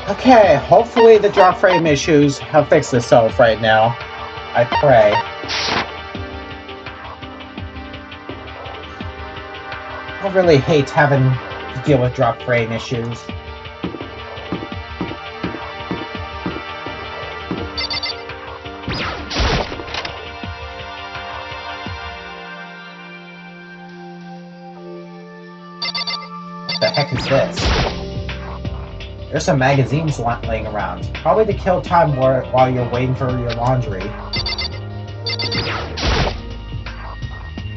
Okay, hopefully the drop frame issues have fixed itself right now. I pray. I really hate having to deal with drop frame issues. What the heck is this? There's some magazines laying around. Probably to kill time while you're waiting for your laundry.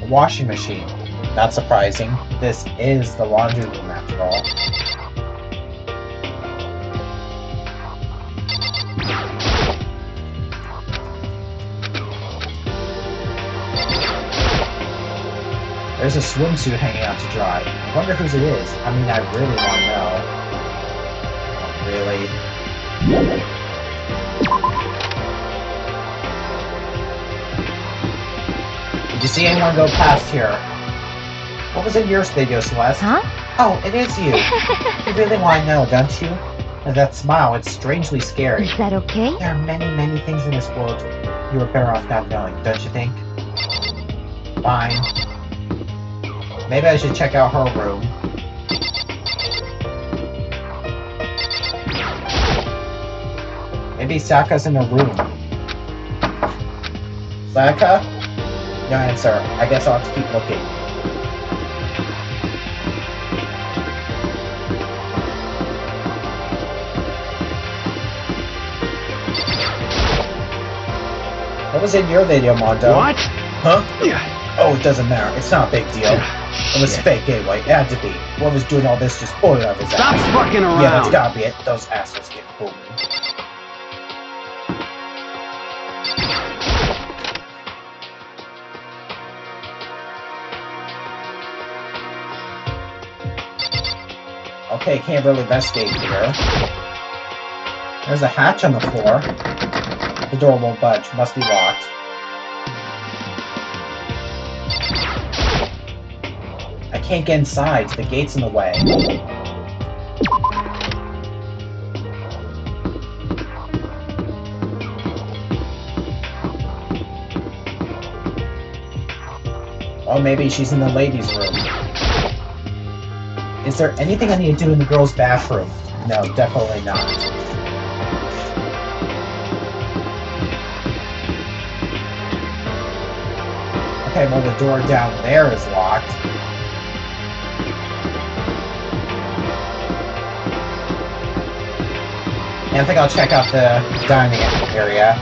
A washing machine. Not surprising. This is the laundry room after all. There's a swimsuit hanging out to dry. I wonder whose it is. I mean, I really want to know. Really? Did you see anyone go past here? What was in your video, Celeste? Huh? Oh, it is you. You really want to know, don't you? And that smile, it's strangely scary. Is that okay? There are many, many things in this world you are better off not knowing, don't you think? Fine. Maybe I should check out her room. Maybe Saka's in her room. Saka? No answer. I guess I'll have to keep looking. What was in your video, Mondo? What? Huh? Yeah. Oh, it doesn't matter. It's not a big deal. It was fake anyway. It had to be. Whoever's doing all this just pulled it out of his Stop ass. fucking around. Yeah, that's gotta be it. Those assholes get fooled. Okay, can't really investigate here. There's a hatch on the floor. The door won't budge. Must be locked. I can't get inside. The gate's in the way. Oh, maybe she's in the ladies' room. Is there anything I need to do in the girls' bathroom? No, definitely not. Okay, well the door down there is locked. And I think I'll check out the dining area.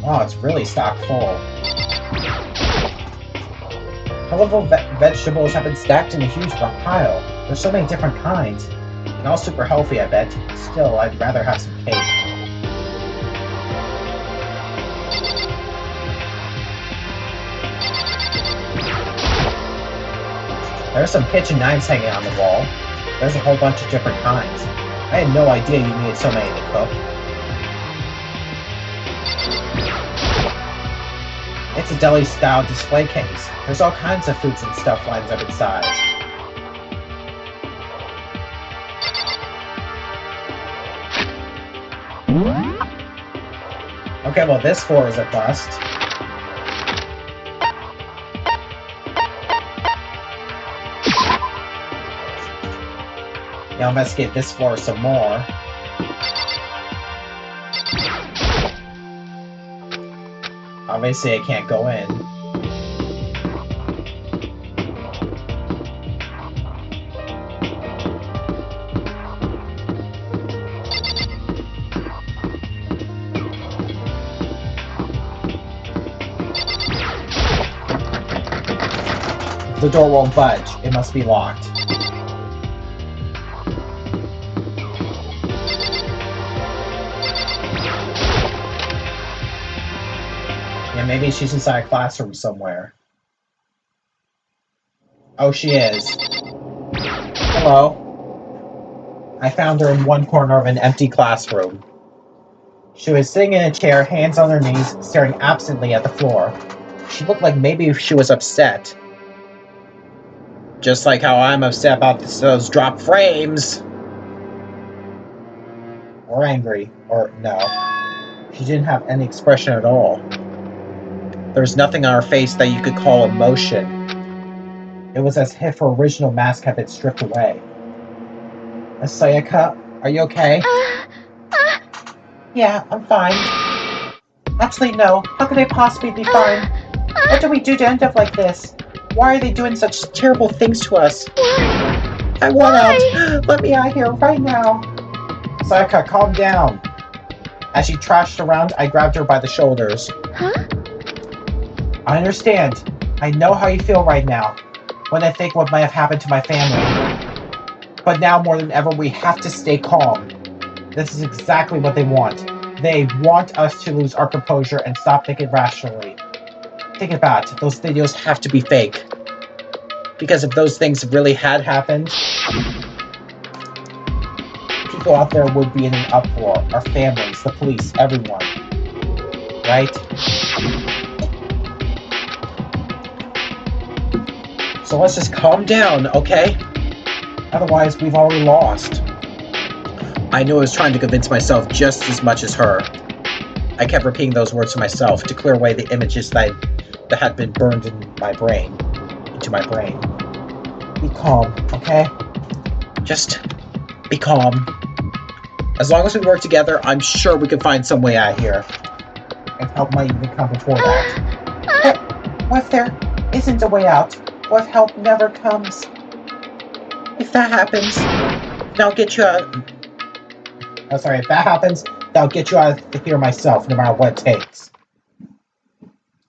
Oh, it's really stocked full. Colorful vegetables have been stacked in a huge pile. There's so many different kinds. And all super healthy, I bet. Still, I'd rather have some cake. There's some kitchen knives hanging on the wall. There's a whole bunch of different kinds. I had no idea you needed so many to cook. It's a deli-style display case. There's all kinds of foods and stuff lined up inside. Okay, well this floor is a bust. Now I'll investigate this floor some more. Obviously I can't go in. The door won't budge. It must be locked. Yeah, maybe she's inside a classroom somewhere. Oh, she is. Hello. I found her in one corner of an empty classroom. She was sitting in a chair, hands on her knees, staring absently at the floor. She looked like maybe she was upset. Just like how I'm upset about those dropped frames. Or angry. Or no. She didn't have any expression at all. There was nothing on her face that you could call emotion. It was as if her original mask had been stripped away. Sayaka, are you okay? Yeah, I'm fine. Actually, no. How could I possibly be fine? What did we do to end up like this? Why are they doing such terrible things to us? I want out. Let me out of here right now. Sayaka, calm down. As she trashed around, I grabbed her by the shoulders. Huh? I understand. I know how you feel right now, when I think what might have happened to my family. But now more than ever, we have to stay calm. This is exactly what they want. They want us to lose our composure and stop thinking rationally. Think about it. Those videos have to be fake. Because if those things really had happened, people out there would be in an uproar. Our families, the police, everyone. Right? So let's just calm down, okay? Otherwise, we've already lost. I knew I was trying to convince myself just as much as her. I kept repeating those words to myself to clear away the images that had been burned into my brain. Be calm, okay? Just be calm. As long as we work together, I'm sure we can find some way out of here. And help might even come before that. But what if there isn't a way out? What if help never comes? If that happens, I'll get you out. Oh, sorry, if that happens, I'll get you out of here myself, no matter what it takes.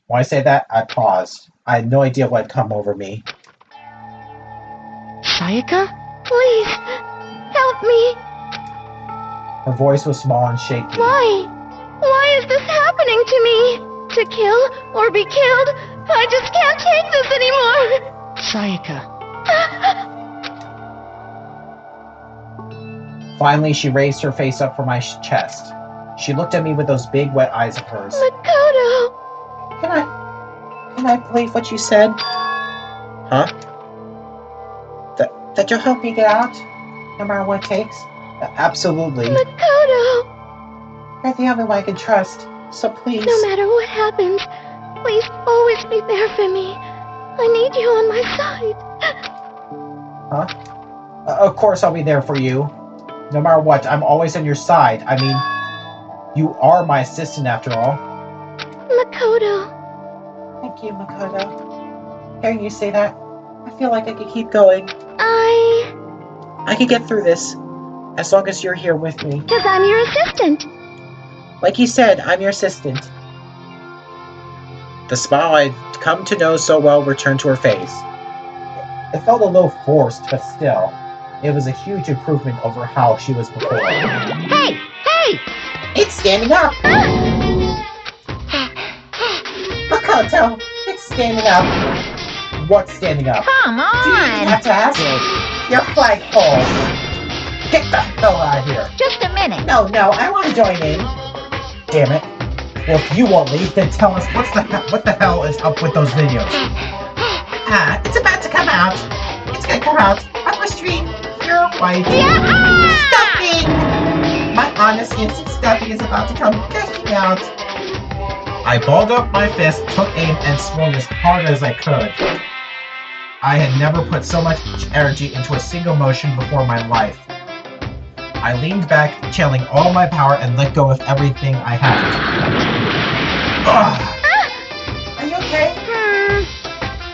When I say that, I paused. I had no idea what had come over me. Sayaka? Please, help me. Her voice was small and shaky. Why? Why is this happening to me? To kill or be killed? I just can't take this anymore. Sayaka. Finally, she raised her face up from my chest. She looked at me with those big, wet eyes of hers. Makoto! Can I believe what you said? Huh? That you'll help me get out? No matter what it takes? Absolutely. Makoto! You're the only one I can trust, so please. No matter what happens, please always be there for me. I need you on my side. Huh? Of course I'll be there for you. No matter what, I'm always on your side. I mean, you are my assistant after all. Makoto. Thank you, Makoto. Hearing you say that, I feel like I could keep going. I can get through this, as long as you're here with me. 'Cause I'm your assistant. Like you said, I'm your assistant. The smile I'd come to know so well returned to her face. It felt a little forced, but still, it was a huge improvement over how she was before. Hey! Hey! It's standing up! Makoto, it's standing up. What's standing up? Come Do you even have to ask? Your flagpole. Get the hell out of here. Just a minute. No, I want to join in. Damn it. Well, if you won't leave, then tell us what the hell is up with those videos. It's about to come out. It's gonna come out on the stream. You're white. Yeah! Stuffing! My honest instant stuffing is about to come gushing out. I balled up my fist, took aim, and swung as hard as I could. I had never put so much energy into a single motion before in my life. I leaned back, channeling all my power, and let go of everything I had. Ugh. Are you okay?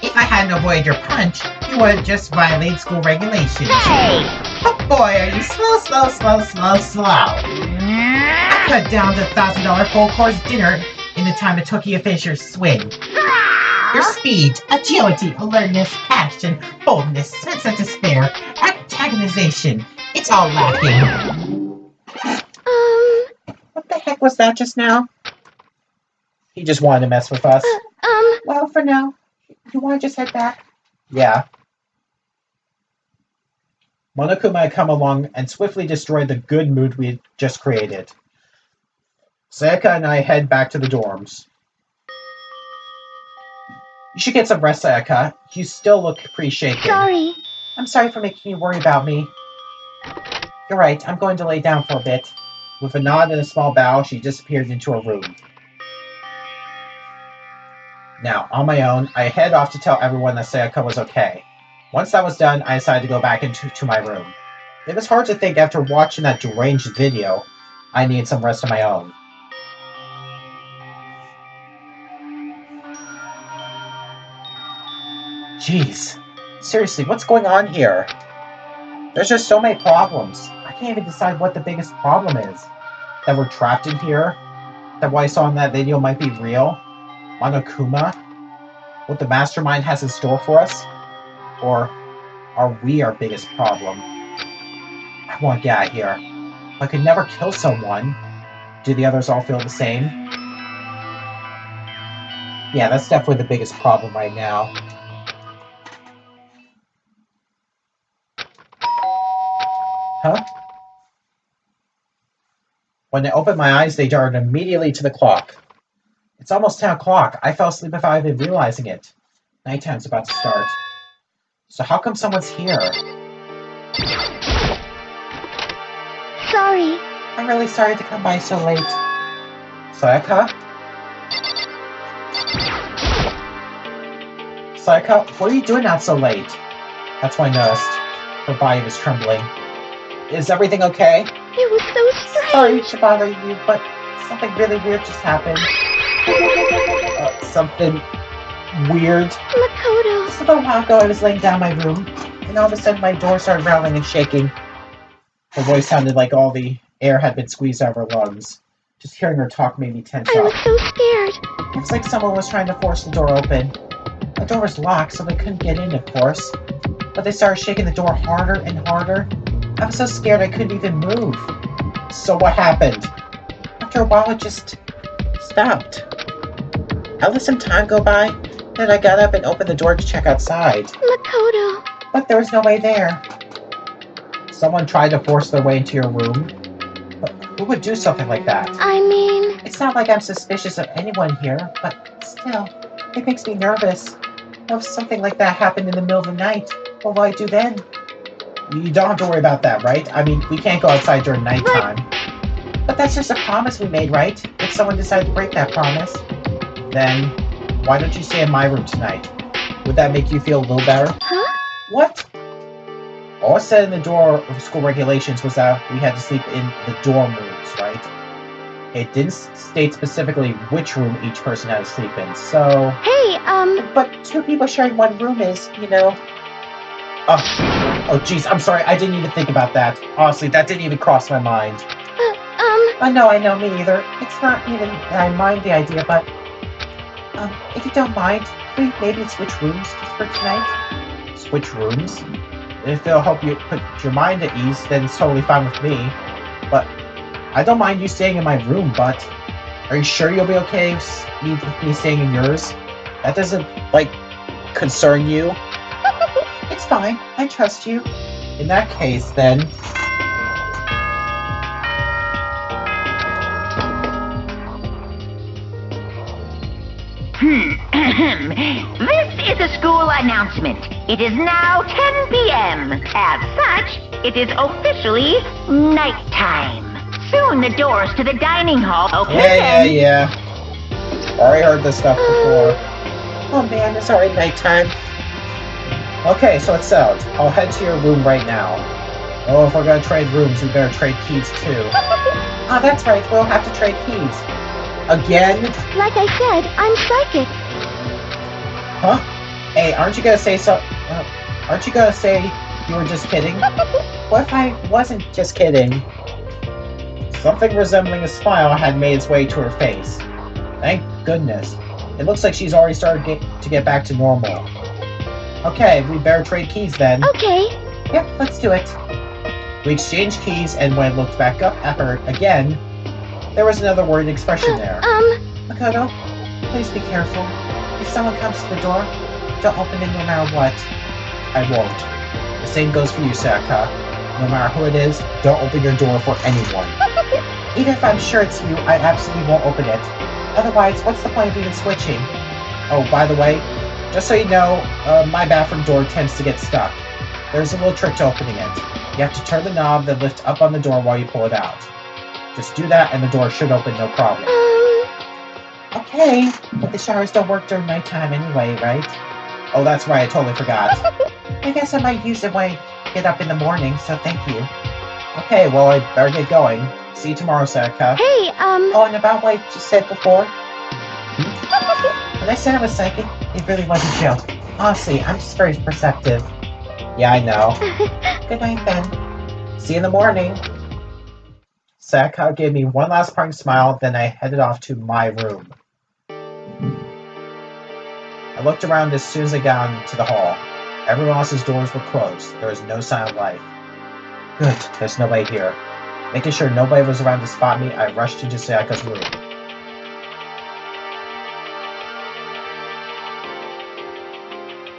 If I hadn't avoided your punch, you would have just violated school regulations. Hey! Oh boy, are you slow. I cut down to $1,000 full course dinner in the time it took you to finish your swing. Your speed, agility, alertness, passion, boldness, sense of despair, antagonization. It's all lacking. What the heck was that just now? He just wanted to mess with us. Well, for now, you want to just head back? Yeah. Monokuma had come along and swiftly destroyed the good mood we had just created. Sayaka and I head back to the dorms. You should get some rest, Sayaka. You still look pretty shaken. Sorry. I'm sorry for making you worry about me. You're right, I'm going to lay down for a bit. With a nod and a small bow, she disappeared into her room. Now, on my own, I head off to tell everyone that Sayaka was okay. Once that was done, I decided to go back into my room. It was hard to think after watching that deranged video, I needed some rest of my own. Jeez. Seriously, what's going on here? There's just so many problems. I can't even decide what the biggest problem is. That we're trapped in here? That what I saw in that video might be real? Monokuma? What the mastermind has in store for us? Or are we our biggest problem? I want to get out of here. If I could never kill someone, do the others all feel the same? Yeah, that's definitely the biggest problem right now. Huh? When I opened my eyes, they darted immediately to the clock. It's almost 10 o'clock. I fell asleep without even realizing it. Nighttime's about to start. So how come someone's here? Sorry. I'm really sorry to come by so late. Sayaka? Sayaka, what are you doing out so late? That's when I noticed. Her body was trembling. Is everything okay? It was so strange. Sorry to bother you, but something really weird just happened. Something weird? Makoto. Just about a while ago, I was laying down in my room, and all of a sudden my door started rattling and shaking. Her voice sounded like all the air had been squeezed out of her lungs. Just hearing her talk made me tense up. I was so scared. It was like someone was trying to force the door open. The door was locked, so they couldn't get in, of course. But they started shaking the door harder and harder. I was so scared I couldn't even move. So what happened? After a while, it just stopped. I let some time go by, then I got up and opened the door to check outside. Makoto. But there was no way there. Someone tried to force their way into your room? But who would do something like that? I mean... It's not like I'm suspicious of anyone here, but still, it makes me nervous. If something like that happened in the middle of the night, what will I do then? You don't have to worry about that, right? I mean, we can't go outside during nighttime. But that's just a promise we made, right? If someone decided to break that promise, then why don't you stay in my room tonight? Would that make you feel a little better? Huh? What? All said in the door of school regulations was that we had to sleep in the dorm rooms, right? It didn't state specifically which room each person had to sleep in, so... Hey, But two people sharing one room is, you know... Oh, jeez, I'm sorry, I didn't even think about that. Honestly, that didn't even cross my mind. I know, me either. It's not even that I mind the idea, but... if you don't mind, could we maybe switch rooms just for tonight? Switch rooms? If it'll help you put your mind at ease, then it's totally fine with me. But I don't mind you staying in my room, but are you sure you'll be okay with me staying in yours? That doesn't, like, concern you? It's fine. I trust you. In that case, then... This is a school announcement. It is now 10 p.m. As such, it is officially nighttime. Soon the doors to the dining hall open. Yeah. Already heard this stuff before. Oh man, it's already nighttime. Okay, so it's settled. I'll head to your room right now. Oh, if we're gonna trade rooms, we better trade keys too. Oh, that's right, we'll have to trade keys. Again? like I said, I'm psychic. Huh? Hey, aren't you gonna say aren't you gonna say you were just kidding? What if I wasn't just kidding? Something resembling a smile had made its way to her face. Thank goodness. It looks like she's already started to get back to normal. Okay, we better trade keys then. Okay. Yep, let's do it. We exchanged keys, and when I looked back up at her again, there was another worried expression there. Makoto, please be careful. If someone comes to the door, don't open it no matter what. I won't. The same goes for you, Sayaka. No matter who it is, don't open your door for anyone. Even if I'm sure it's you, I absolutely won't open it. Otherwise, what's the point of even switching? Oh, by the way, just so you know, my bathroom door tends to get stuck. There's a little trick to opening it. You have to turn the knob, then lift up on the door while you pull it out. Just do that and the door should open no problem. Okay, but the showers don't work during nighttime anyway, right? Oh, that's right, I totally forgot. I guess I might use it when I get up in the morning, so thank you. Okay, well, I better get going. See you tomorrow, Sayaka. Hey, Oh, and about what you said before? When I said I was psychic, it really was a joke. Honestly, I'm just very perceptive. Yeah, I know. Good night, then. See you in the morning. Sayaka gave me one last parting smile, then I headed off to my room. I looked around as soon as I got into the hall. Everyone else's doors were closed. There was no sign of life. Good, there's nobody here. Making sure nobody was around to spot me, I rushed into Sayaka's room.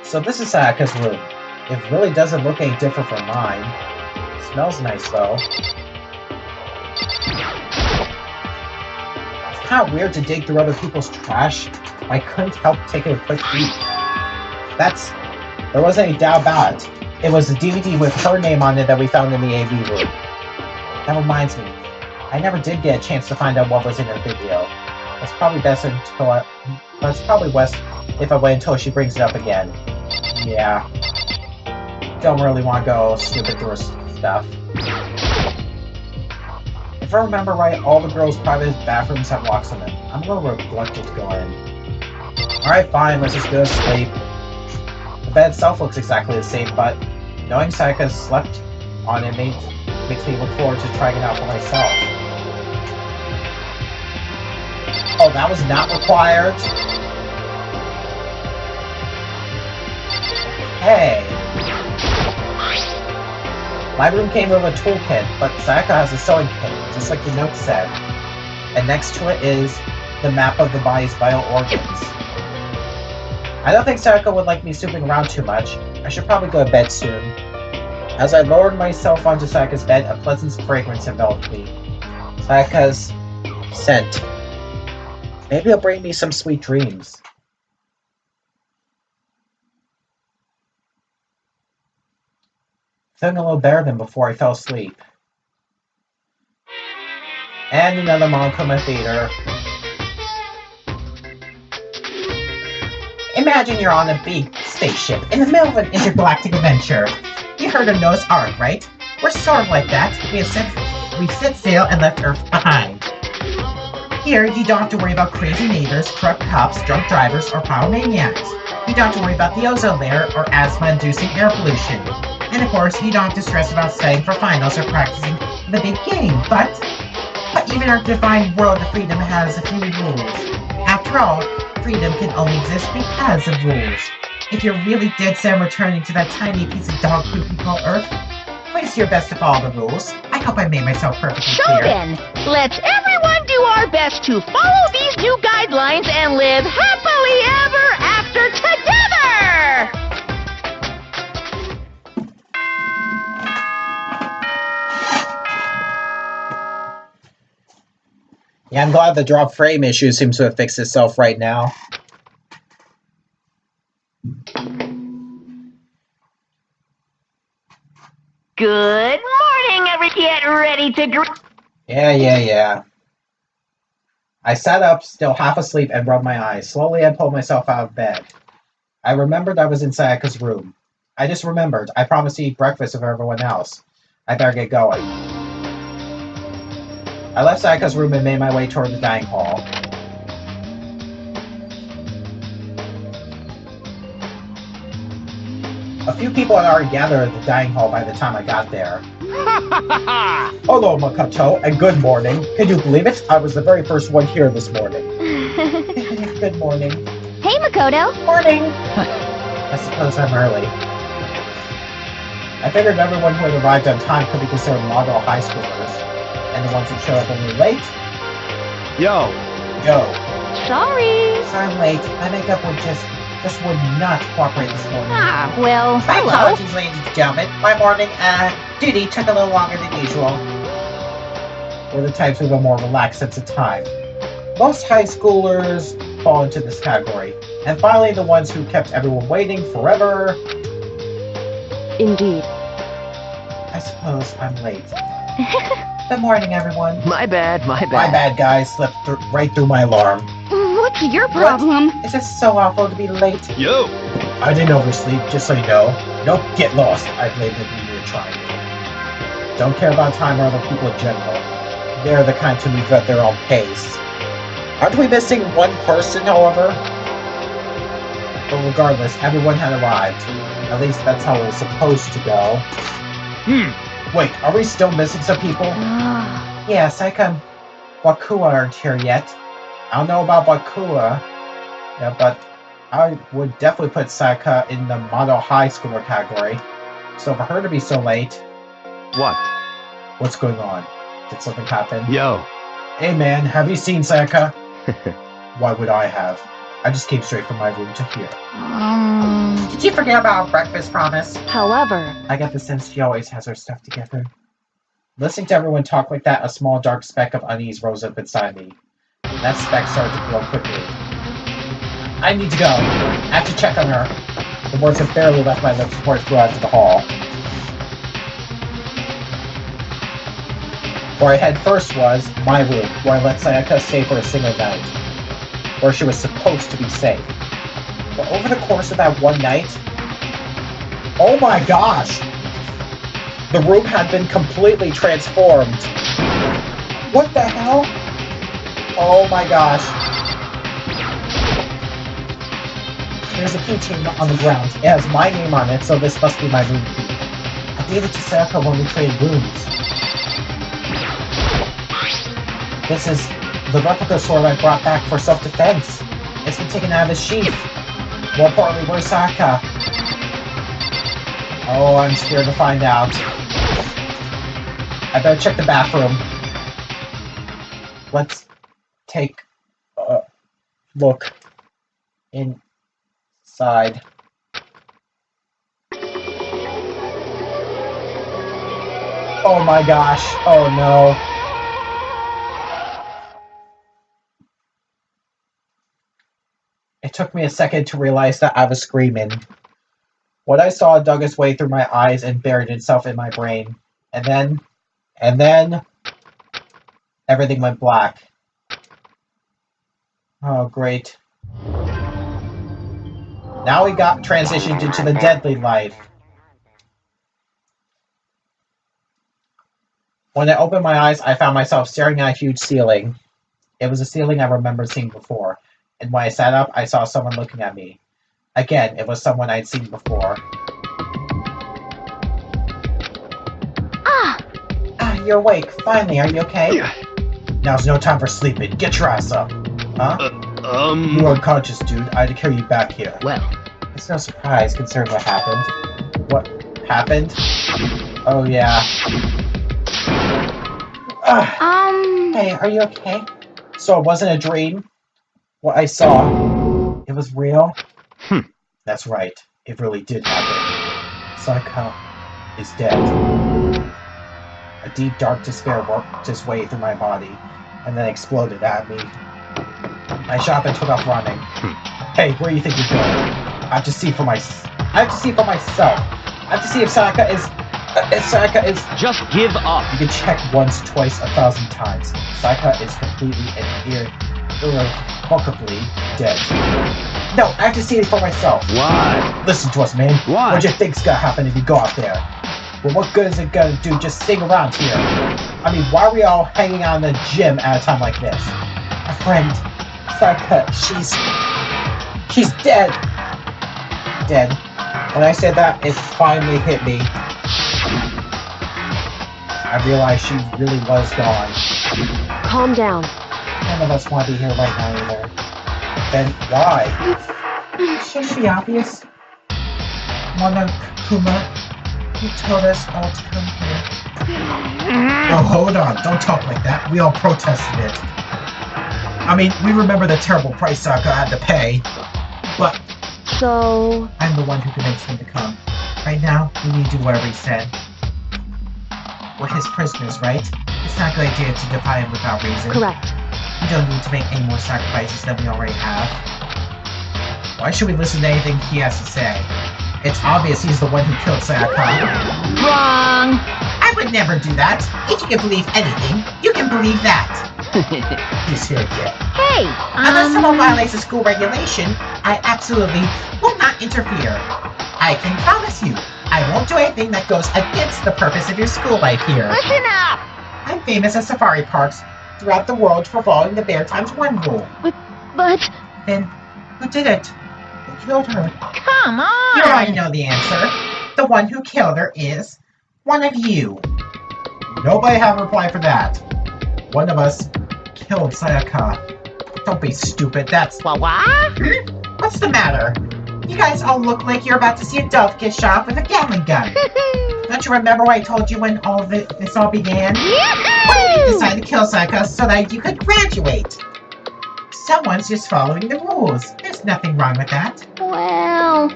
So this is Sayaka's room. It really doesn't look any different from mine. It smells nice though. It's kind of weird to dig through other people's trash. I couldn't help taking a quick peek. There wasn't any doubt about it. It was a DVD with her name on it that we found in the AV room. That reminds me, I never did get a chance to find out what was in her video. It's probably best if I wait until she brings it up again. Yeah. Don't really want to go snooping through her stuff. If I remember right, all the girls' private bathrooms have locks on them. I'm a little reluctant to go in. Alright, fine, let's just go to sleep. The bed itself looks exactly the same, but knowing Sayaka slept on it makes me look forward to trying it out for myself. Oh, that was not required? Hey! My room came with a toolkit, but Sayaka has a sewing kit, just like the note said. And next to it is the map of the body's vital organs. I don't think Sayaka would like me snooping around too much. I should probably go to bed soon. As I lowered myself onto Sayaka's bed, a pleasant fragrance enveloped me. Sayaka's scent. Maybe it'll bring me some sweet dreams. Feeling a little better than before I fell asleep. And another monochroma theater. Imagine you're on a big spaceship in the middle of an intergalactic adventure. You heard of Noah's Ark, right? We're sort of like that. We've set sail and left Earth behind. Here, you don't have to worry about crazy neighbors, corrupt cops, drunk drivers, or pyromaniacs. You don't have to worry about the ozone layer or asthma-inducing air pollution. And of course, you don't have to stress about studying for finals or practicing the big game. But even our divine world of freedom has a few rules. After all, freedom can only exist because of rules. If you're really dead set on returning to that tiny piece of dog poop we call Earth, please do your best to follow the rules. I hope I made myself perfectly So clear. then, let's everyone do our best to follow these new guidelines and live happily ever after together! Yeah, I'm glad the drop frame issue seems to have fixed itself right now. Good morning, get ready to Yeah. I sat up, still half asleep, and rubbed my eyes. Slowly, I pulled myself out of bed. I remembered I was in Sayaka's room. I just remembered. I promised to eat breakfast with everyone else. I better get going. I left Sayaka's room and made my way toward the dining hall. A few people had already gathered at the dining hall by the time I got there. Hello, Makoto, and good morning. Can you believe it? I was the very first one here this morning. Good morning. Hey, Makoto. Morning! I suppose I'm early. I figured everyone who had arrived on time could be considered model high schoolers. And the ones who showed up a little late? Yo. Yo. Sorry. I'm late. My makeup would just just would not cooperate this morning. Ah, well, My hello. apologies, ladies and gentlemen. My morning duty took a little longer than usual. We're the types with a more relaxed sense of time. Most high schoolers fall into this category. And finally, the ones who kept everyone waiting forever. Indeed. I suppose I'm late. Good morning, everyone. My bad, my My bad. bad, guys. Slipped right through my alarm. What's your problem? It's just so awful to be late. Yo! I didn't oversleep, just so you know. Nope, get lost. I blame the media trying. Don't care about time or other people in general. They're the kind to move at their own pace. Aren't we missing one person, however? But regardless, everyone had arrived. At least that's how it was supposed to go. Wait, are we still missing some people? Yeah, Saika and Wakua aren't here yet. I don't know about Wakua. Yeah, but I would definitely put Saika in the model high schooler category. So for her to be so late, What? what's going on? Did something happen? Yo! Hey man, have you seen Saika? Why would I have? I just came straight from my room to here. Did you forget about our breakfast promise? However, I get the sense she always has her stuff together. Listening to everyone talk like that, a small dark speck of unease rose up inside me. That speck started to grow quickly. I need to go. I have to check on her. The words have barely left my lips before I flew out into the hall. Where I head first was my room, where I let Sayaka stay for a single night. Where she was supposed to be safe. But over the course of that one night... Oh my gosh! The room had been completely transformed. What the hell? Oh my gosh. There's a keychain on the ground. It has my name on it, so this must be my room key. I gave it to Sayaka when we traded rooms. This is the replica sword I brought back for self-defense. It's been taken out of the sheath. More importantly, where's Sayaka? Oh, I'm scared to find out. I better check the bathroom. Let's take a look inside. Oh my gosh. Oh no. It took me a second to realize that I was screaming. What I saw dug its way through my eyes and buried itself in my brain. And then, everything went black. Oh, great. Now we got transitioned into the deadly life. When I opened my eyes, I found myself staring at a huge ceiling. It was a ceiling I remembered seeing before. And when I sat up, I saw someone looking at me. Again, it was someone I'd seen before. You're awake. Finally, are you okay? Now's no time for sleeping. Get your ass up. Huh? You were unconscious, dude. I had to carry you back here. Well. It's no surprise, considering what happened. What happened? Oh, yeah. Hey, are you okay? So it wasn't a dream? What I saw, it was real? That's right. It really did happen. Sayaka is dead. A deep, dark despair worked its way through my body, and then exploded at me. I shot up and took off running. Hey, where do you think you're going? I have to see for myself. I have to see for myself. I have to see if Sayaka is... Just give up. You can check once, twice, 1,000 times. Sayaka is completely and irrevocably dead. No, I have to see it for myself. Why? Listen to us, man. Why? What do you think's gonna happen if you go out there? Well, what good is it gonna do just sitting around here? I mean, why are we all hanging out in the gym at a time like this? My friend, Sayaka, she's dead. Dead. When I said that, it finally hit me. I realized she really was gone. calm down. None of us want to be here right now either. Then why? Should it be obvious? Monokuma, you told us all to come here. Oh, hold on. Don't talk like that. We all protested it. I mean, we remember the terrible price Sayaka had to pay. But So... I'm the one who convinced him to come. Right now, we need to do whatever he said. We're his prisoners, right? It's not a good idea to defy him without reason. Correct. We don't need to make any more sacrifices than we already have. Why should we listen to anything he has to say? It's obvious he's the one who killed Sayaka. Wrong. I would never do that. If you can believe anything, you can believe that. He's here again. Hey, Unless someone violates a school regulation, I absolutely will not interfere. I can promise you, I won't do anything that goes against the purpose of your school life here. listen up. I'm famous at safari parks throughout the world for following the Bear Times 1 rule. But, Then, who did it? Who killed her? come on. You already know the answer. The one who killed her is one of you. Nobody have a reply for that. One of us killed Sayaka. Don't be stupid, that's... What? What's the matter? You guys all look like you're about to see a dove get shot with a Gatling gun. Don't you remember what I told you when all of this all began? Why did you decide to kill Sayaka so that you could graduate? Someone's just following the rules. There's nothing wrong with that. Well,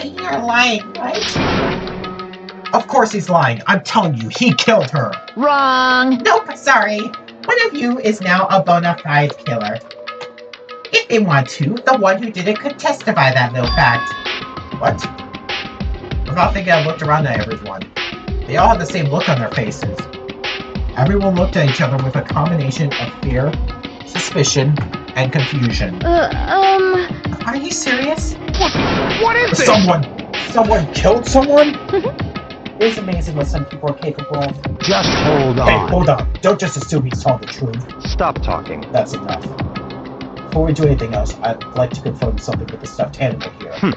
You're lying, right? Of course he's lying. I'm telling you, he killed her. wrong. Nope, sorry. One of you is now a bona fide killer. If they want to, the one who did it could testify that little fact. What? Without thinking, I looked around at everyone. They all had the same look on their faces. Everyone looked at each other with a combination of fear, suspicion, and confusion. Are you serious? What is this? Someone killed someone? It's amazing what some people are capable of. Just hold on. Hey, hold on. Don't just assume he's telling the truth. Stop talking. That's enough. Before we do anything else, I'd like to confirm something with the stuffed animal here.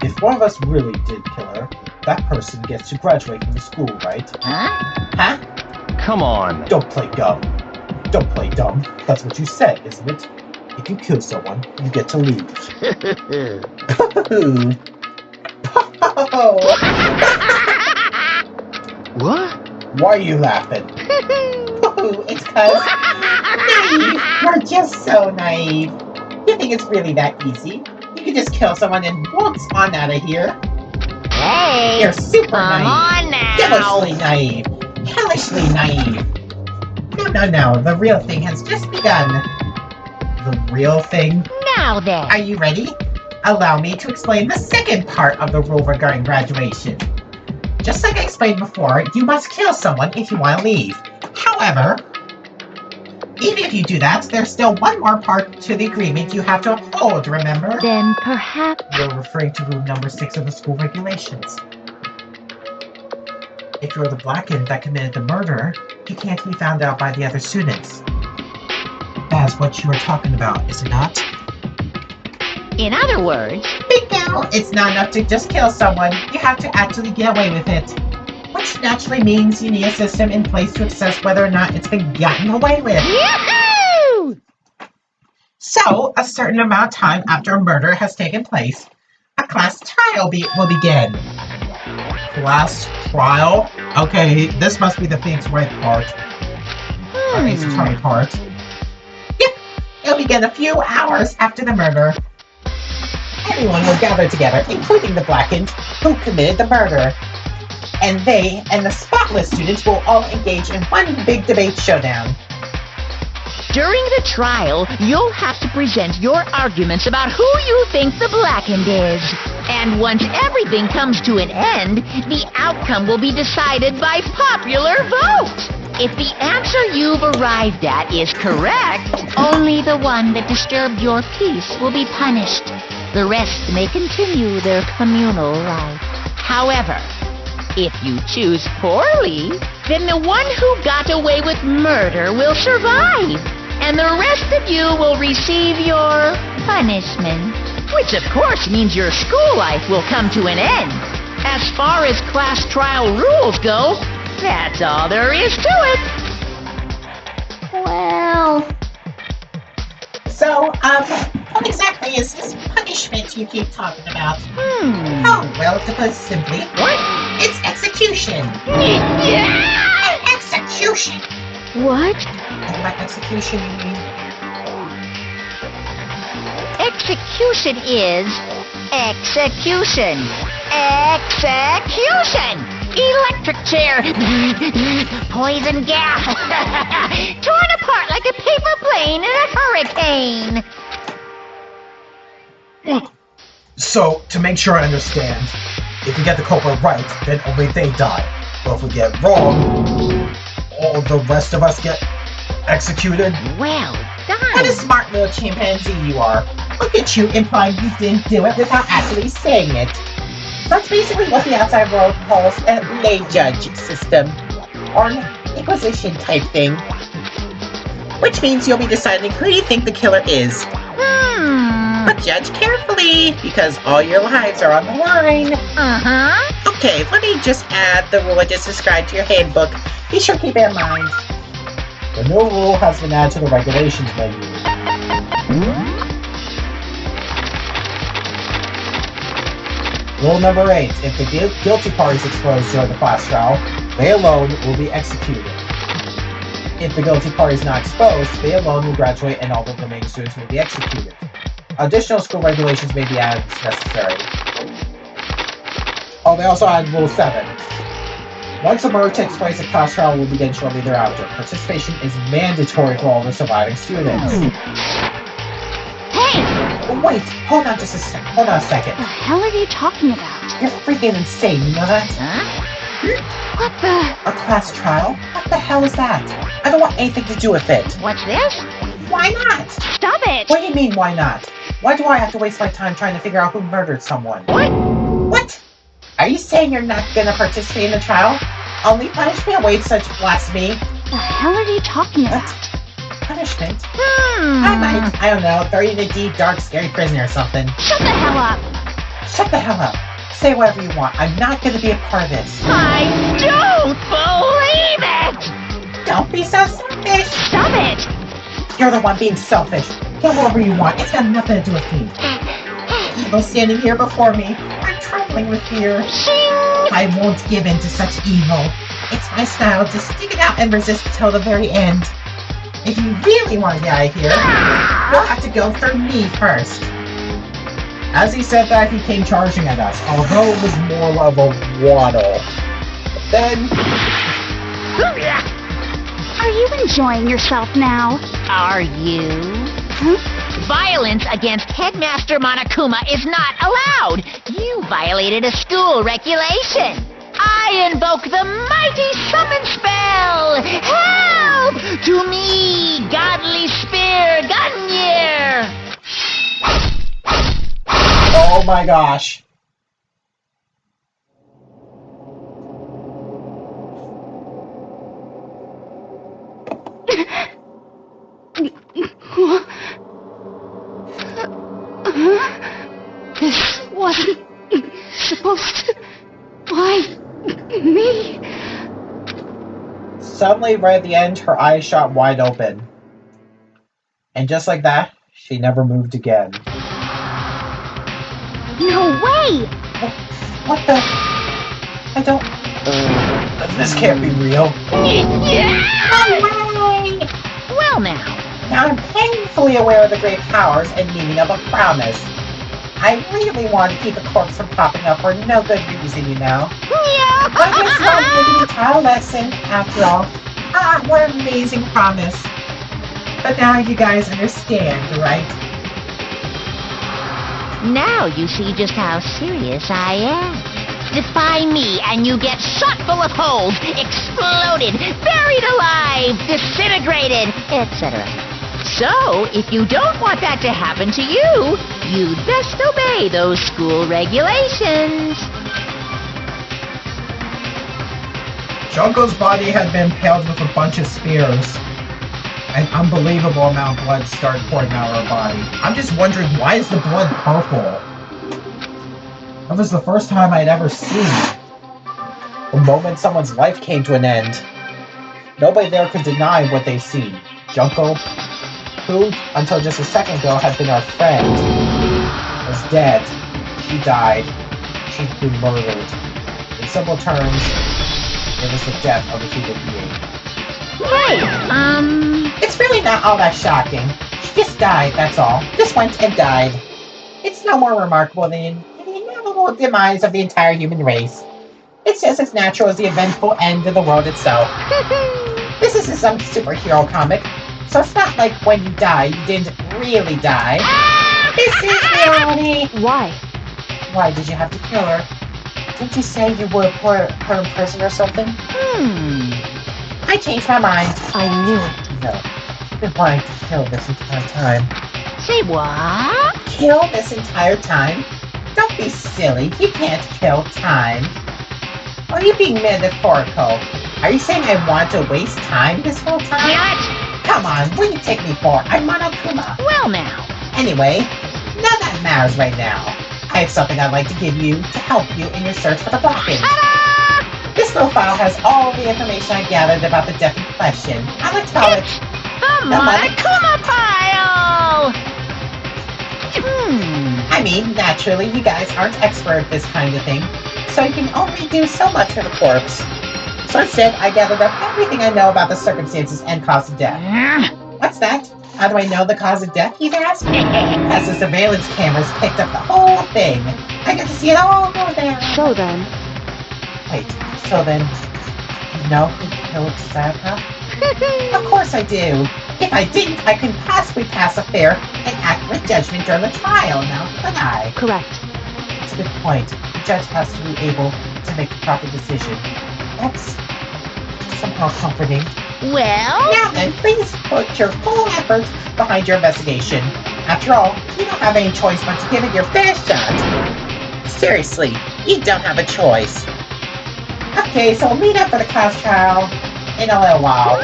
If one of us really did kill her, that person gets to graduate from the school, right? Huh? Huh? Come on. Don't play dumb. Don't play dumb. That's what you said, isn't it? If you kill someone, you get to leave. What? Why are you laughing? It's cause naive. You're just so naive. You think it's really that easy? You can just kill someone and waltz on out of here. Hey, You're super come naive. on now. Devilishly naive. Hellishly naive. No. The real thing has just begun. The real thing? Now then. Are you ready? Allow me to explain the second part of the rule regarding graduation. Just like I explained before, you must kill someone if you want to leave. However, even if you do that, there's still one more part to the agreement you have to uphold, remember? Then perhaps... You're referring to rule number 6 of the school regulations. If you're the blackened that committed the murder, you can't be found out by the other students. That's what you were talking about, is it not? In other words... Bingo! It's not enough to just kill someone. You have to actually get away with it. Which naturally means you need a system in place to assess whether or not it's been gotten away with. Yahoo! So, a certain amount of time after a murder has taken place, a class trial will begin. Class trial? Okay, this must be the Phoenix Wright part. Or Ace Attorney part. Yep, it'll begin a few hours after the murder. Everyone will gather together, including the blackened, who committed the murder. And they and the spotless students will all engage in one big debate showdown. During the trial, you'll have to present your arguments about who you think the blackened is. And once everything comes to an end, the outcome will be decided by popular vote. If the answer you've arrived at is correct, only the one that disturbed your peace will be punished. The rest may continue their communal life. However, if you choose poorly, then the one who got away with murder will survive, and the rest of you will receive your punishment. Which of course means your school life will come to an end. As far as class trial rules go, that's all there is to it. Well... So, what exactly is this punishment you keep talking about? Oh, well, to put it simply, it's execution. Yeah! Execution! What? And by execution, you mean? Execution is Execution! Execution! Electric chair! Poison gas! Torn apart like a paper plane in a hurricane! So, to make sure I understand, if we get the culprit right, then only they die. But if we get it wrong, all the rest of us get executed? Well done! What a smart little chimpanzee you are. Look at you implying you didn't do it without actually saying it. That's basically what the outside world calls a lay judge system, or an inquisition type thing. Which means you'll be deciding who you think the killer is. But judge carefully, because all your lives are on the line. Okay, let me just add the rule I just described to your handbook. Be sure to keep it in mind. The new rule has been added to the regulations menu. Rule number 8. If the guilty party is exposed during the class trial, they alone will be executed. If the guilty party is not exposed, they alone will graduate and all the remaining students will be executed. Additional school regulations may be added as necessary. Oh, they also added Rule 7. Once a murder takes place, a class trial will begin shortly thereafter. Participation is mandatory for all the surviving students. Hey! Wait, hold on just a second. Hold on a second. What the hell are you talking about? You're freaking insane, you know that? What the? A class trial? What the hell is that? I don't want anything to do with it. What's this? Why not? Stop it! What do you mean, why not? Why do I have to waste my time trying to figure out who murdered someone? What? What? Are you saying you're not gonna participate in the trial? Only punishment awaits such blasphemy. What the hell are you talking about? What? Punishment? I don't know, throw you in a deep, dark, scary prison or something. Shut the hell up! Shut the hell up. Say whatever you want. I'm not gonna be a part of this. I don't believe it! Don't be so selfish! Stop it! You're the one being selfish. Get whatever you want. It's got nothing to do with me. Evil standing here before me. I'm trembling with fear. I won't give in to such evil. It's my style to stick it out and resist till the very end. If you really want to get out of here, you'll have to go through me first. As he said that, he came charging at us, although it was more of a waddle. Then... Are you enjoying yourself now? Are you? Violence against Headmaster Monokuma is not allowed. You violated a school regulation. I invoke the mighty summon spell. Help! To me, godly spear, Gunyear! Oh my gosh. This wasn't supposed to... Why me? Suddenly, right at the end, her eyes shot wide open. And just like that, she never moved again. No way! What the? I don't... This can't be real. No way! Well now. Now I'm painfully aware of the great powers and meaning of a promise. I really want to keep a corpse from popping up for no good reason, you know. I guess I'll give you a trial lesson, after all. Ah, what an amazing promise. But now you guys understand, right? Now you see just how serious I am. Defy me and you get shot full of holes, exploded, buried alive, disintegrated, etc. So, if you don't want that to happen to you, you'd best obey those school regulations. Junko's body had been impaled with a bunch of spears. An unbelievable amount of blood started pouring out of her body. I'm just wondering, why is the blood purple? That was the first time I'd ever seen the moment someone's life came to an end. Nobody there could deny what they've seen. Junko, who, until just a second ago, had been our friend, was dead. She died. She'd been murdered. In simple terms, it was the death of a human being. Right, It's really not all that shocking. She just died, that's all. Just went and died. It's no more remarkable than the inevitable demise of the entire human race. It's just as natural as the eventful end of the world itself. This isn't some superhero comic, so it's not like when you die, you didn't really die. This is reality! Why? Why did you have to kill her? Didn't you say you would put her in prison or something? I changed my mind. I knew it. No, you've been wanting to kill this entire time. Say what? Kill this entire time? Don't be silly, you can't kill time. Are you being metaphorical? Are you saying I want to waste time this whole time? What? Come on, what do you take me for? I'm Monokuma. Well now. Anyway, none of that matters right now. I have something I'd like to give you to help you in your search for the Blackens. Ta-da! This little file has all the information I gathered about the death in question. I like to call it The Monokuma File! I mean, naturally, you guys aren't expert at this kind of thing, so you can only do so much for the corpse. So instead, I gathered up everything I know about the circumstances and cause of death. What's that? How do I know the cause of death, you ask? As the surveillance cameras picked up the whole thing. I got to see it all go there. So then, Wait, so then, you know who killed Sayaka? Of course I do. If I didn't, I couldn't possibly pass a fair and accurate judgment during the trial, now could I? correct. That's a good point. The judge has to be able to make the proper decision. That's somehow comforting. Well, Now then, please put your full effort behind your investigation. After all, you don't have any choice but to give it your best shot. Seriously, you don't have a choice. Okay, so we'll meet up for the class trial in a little while.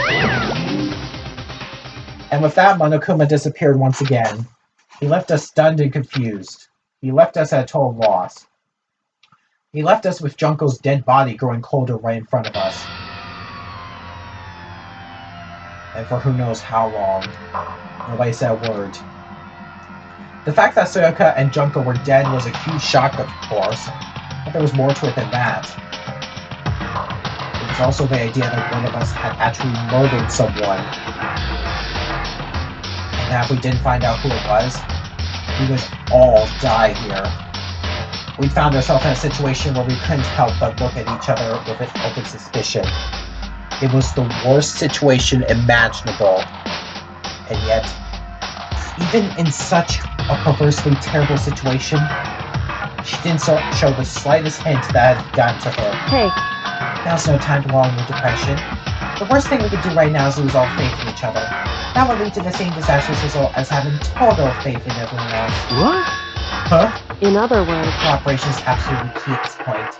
And with that, Monokuma disappeared once again. He left us stunned and confused. He left us at a total loss. He left us with Junko's dead body growing colder right in front of us. And for who knows how long. Nobody said a word. The fact that Sayaka and Junko were dead was a huge shock, of course, but there was more to it than that. It was also the idea that one of us had actually murdered someone. And that if we didn't find out who it was, we would all die here. We found ourselves in a situation where we couldn't help but look at each other with an open suspicion. It was the worst situation imaginable. And yet, even in such a perversely terrible situation, she didn't show the slightest hint that had gotten to her. Hey, Now's no time to wallow in depression. The worst thing we could do right now is lose all faith in each other. That would lead to the same disastrous result as having total faith in everyone else. what? Huh? In other words, Cooperation is absolutely key at this point.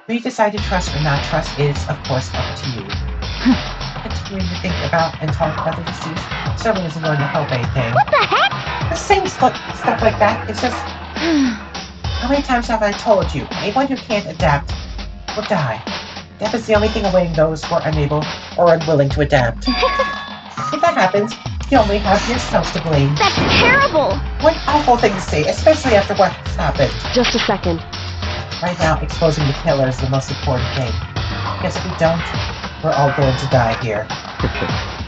Who you decide to trust or not trust is, of course, up to you. Continuing to think about and talk about the deceased certainly isn't going to help anything. what the heck? The same stuff like that, it's just... How many times have I told you, anyone who can't adapt will die. Death is the only thing awaiting those who are unable or unwilling to adapt. If that happens, you only have yourself to blame. That's terrible! What an awful thing to say, especially after what happened. just a second. Right now, exposing the killer is the most important thing. Because if we don't, we're all going to die here.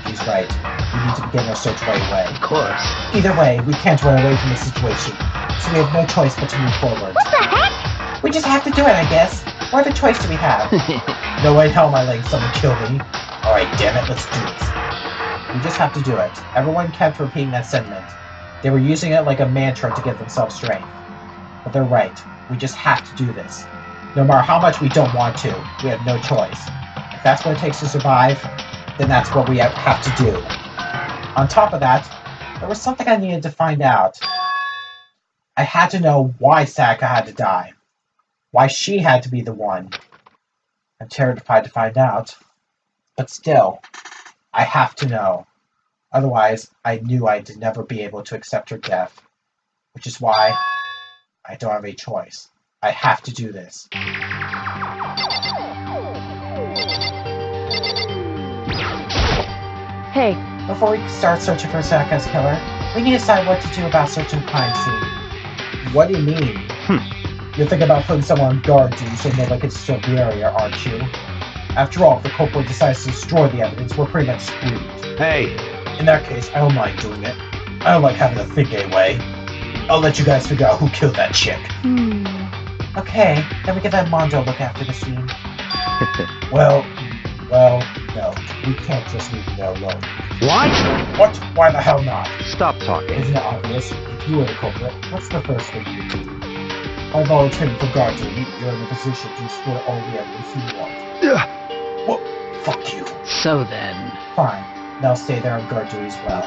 He's right. We need to begin our search right away. Of course. Either way, we can't run away from the situation, so we have no choice but to move forward. What the heck? We just have to do it, I guess. What other choice do we have? No way in hell am I letting someone kill me. Alright, damn it, let's do this. We just have to do it. Everyone kept repeating that sentiment. They were using it like a mantra to give themselves strength. But they're right. We just have to do this. No matter how much we don't want to, we have no choice. If that's what it takes to survive, then that's what we have to do. On top of that, there was something I needed to find out. I had to know why Sayaka had to die. Why she had to be the one. I'm terrified to find out. But still, I have to know. Otherwise, I knew I'd never be able to accept her death. Which is why I don't have a choice. I have to do this. Hey, Before we start searching for Sayaka's killer, we need to decide what to do about searching the crime scene. What do you mean? You're thinking about putting someone on guard duty so nobody can disturb the area, aren't you? After all, if the culprit decides to destroy the evidence, we're pretty much screwed. Hey, In that case, I don't mind doing it. I don't like having to think anyway. I'll let you guys figure out who killed that chick. Okay, then we can let Mondo look after the scene. Well, no. We can't just leave him there alone. What? What? Why the hell not? Stop talking. Isn't it obvious? If you were the culprit, what's the first thing you do? By volunteering for guard duty, you're in a position to score all the evidence you want. Well, fuck you. So then... Fine. Now stay there on guard duty as well.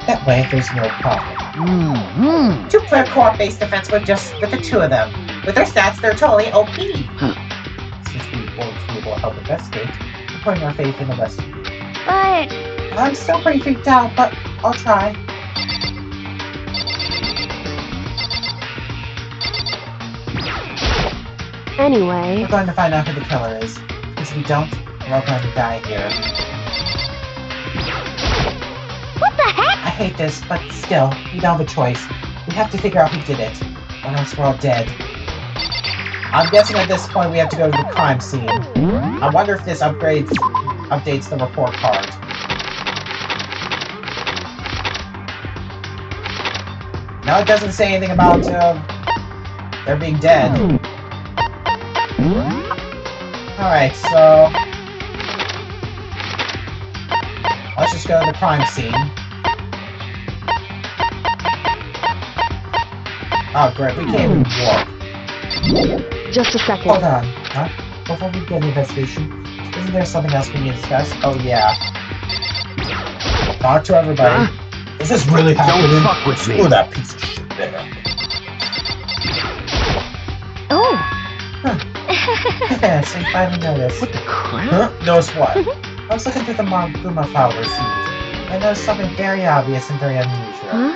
That way, there's no problem. Two-player co-op-based defense with the two of them. With their stats, they're totally OP. Since we won't be able to help investigate, we're putting our faith in the rest of you. But... I'm still pretty freaked out, but I'll try. Anyway, We're going to find out who the killer is. Because if we don't, we're all going to die here. What the heck? I hate this, but still, we don't have a choice. We have to figure out who did it, or else we're all dead. I'm guessing at this point we have to go to the crime scene. I wonder if this updates the report card. No, it doesn't say anything about they're being dead. Alright, so let's just go to the crime scene. Oh great, we can't even walk. just a second. Hold on. Huh? Before we begin the investigation, isn't there something else we need to discuss? Oh yeah. Talk to everybody. Is this really happening? Don't fuck with me. Screw that piece of shit there. Oh. Yeah, so you finally noticed. What the crap? Huh? Notice what? I was looking through the Guma file received, and I noticed something very obvious and very unusual.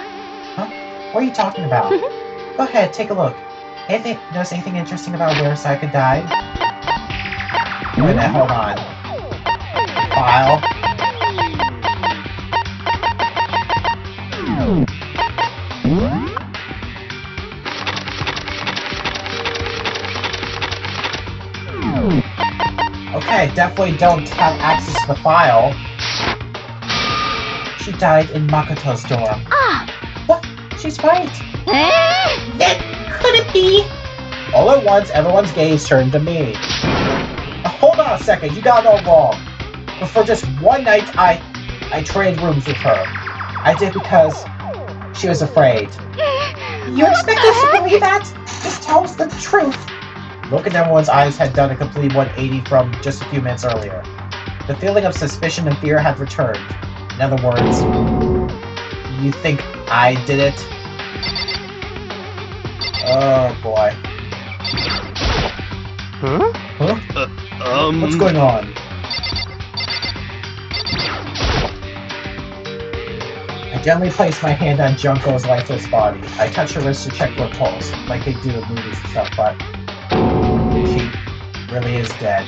Huh? What are you talking about? Go ahead, take a look. Notice anything interesting about where Sayaka died? Wait a minute, hold on. File. Okay, definitely don't have access to the file. She died in Makoto's dorm. Ah. What? She's right. That could it be? All at once, everyone's gaze turned to me. Hold on a second, you got it all wrong. But for just one night, I traded rooms with her. I did because she was afraid. You expect us to believe that? Just tell us the truth. Look at everyone's eyes had done a complete 180 from just a few minutes earlier. The feeling of suspicion and fear had returned. In other words, you think I did it? Oh boy. Huh? Huh? What's going on? I gently placed my hand on Junko's lifeless body. I touched her wrist to check her pulse, like they do in movies and stuff, but she really is dead.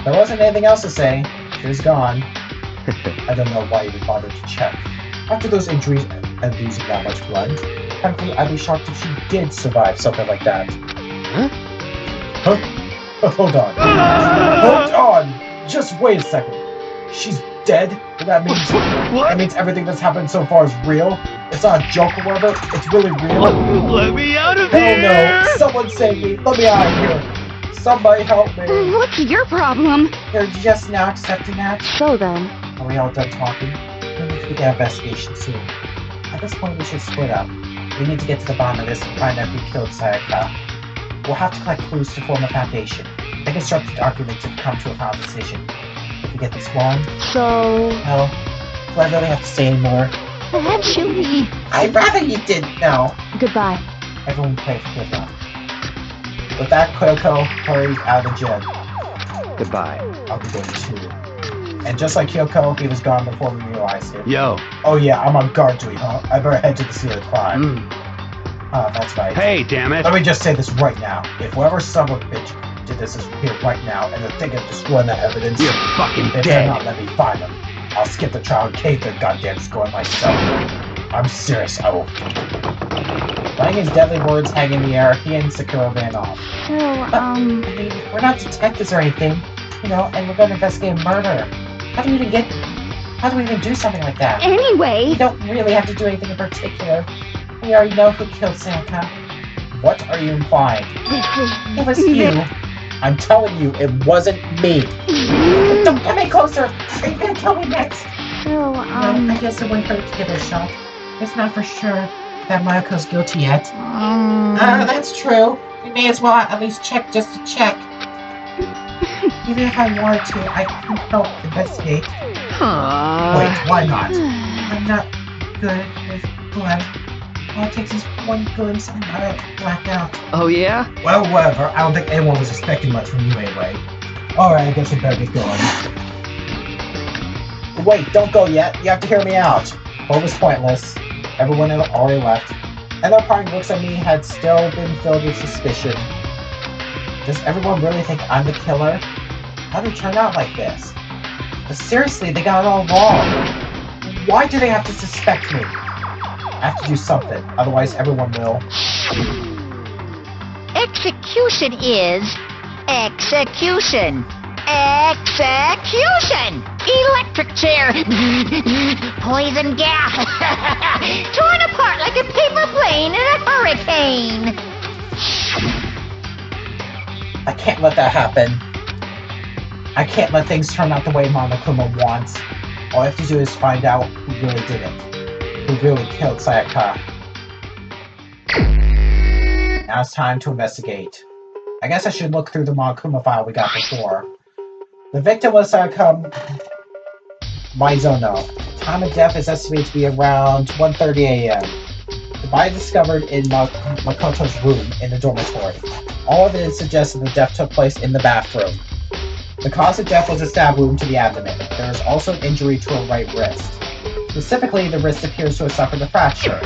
There wasn't anything else to say. She was gone. I don't know why you would bother to check. After those injuries and losing that much blood, frankly, I'd be shocked if she did survive something like that. Huh? Oh, hold on. Hold on! Just wait a second. She's dead? That means everything that's happened so far is real? It's not a joke or whatever? It's really real? Let me out of Hell here! no! Someone save me! Let me out of here! Somebody help me! What's your problem? They're just now accepting that? So then, Are we all done talking? We need to begin investigation soon. At this point, we should split up. We need to get to the bottom of this and find out who killed Sayaka. We'll have to collect clues to form a foundation. Then construct an argument to come to a final decision. If we get this wrong, so... well, do I really have to say anymore? Actually... I'd rather you didn't know. Goodbye. Everyone pray for Kyoko. With that, Kyoko hurried out of the gym. Goodbye. I'll be going too. And just like Kyoko, he was gone before we realized it. Yo. Oh yeah, I'm on guard duty, huh? I better head to the scene of the crime. That's right. Hey, damn it. Let me just say this right now. If whoever son of a bitch did this is here right now, and they're thinking of destroying that evidence, You're fucking if they're dead. not, let me find them. I'll skip the trial and cave their goddamn score myself. I'm serious, I will. Letting his deadly words hang in the air, he and Sakura ran off. So, I mean, we're not detectives or anything, you know, and we're going to investigate a murder. How do we even do something like that? We Anyway... don't really have to do anything in particular. We already know who killed Sayaka. What are you implying? It was you. I'm telling you, it wasn't me. Don't come any closer! Are you gonna kill me next? So, Well, I guess it wouldn't hurt to give it a shot. It's not for sure that Mayoko's guilty yet. That's true. We may as well at least check just to check. Even if I wanted to, I couldn't help investigate. Wait, why not? I'm not good with blood. All it takes is one glimpse and I black out. Oh, yeah? Well, whatever. I don't think anyone was expecting much from you anyway. Alright, I guess we better get going. Wait, don't go yet. You have to hear me out. What was pointless. Everyone had already left. And their parting looks at me had still been filled with suspicion. Does everyone really think I'm the killer? How did it turn out like this? But seriously, they got it all wrong. Why do they have to suspect me? I have to do something, otherwise everyone will. Execution is execution. Execution! Electric chair! Poison gas! Torn apart like a paper plane in a hurricane! I can't let that happen. I can't let things turn out the way Monokuma wants. All I have to do is find out who really did it. Who really killed Sayaka. Now it's time to investigate. I guess I should look through the Monokuma file we got before. The victim was Sayaka Maizono. Time of death is estimated to be around 1:30 a.m. The body discovered in Makoto's room in the dormitory. All evidence suggests that the death took place in the bathroom. The cause of death was a stab wound to the abdomen. There is also an injury to a right wrist. Specifically, the wrist appears to have suffered a fracture.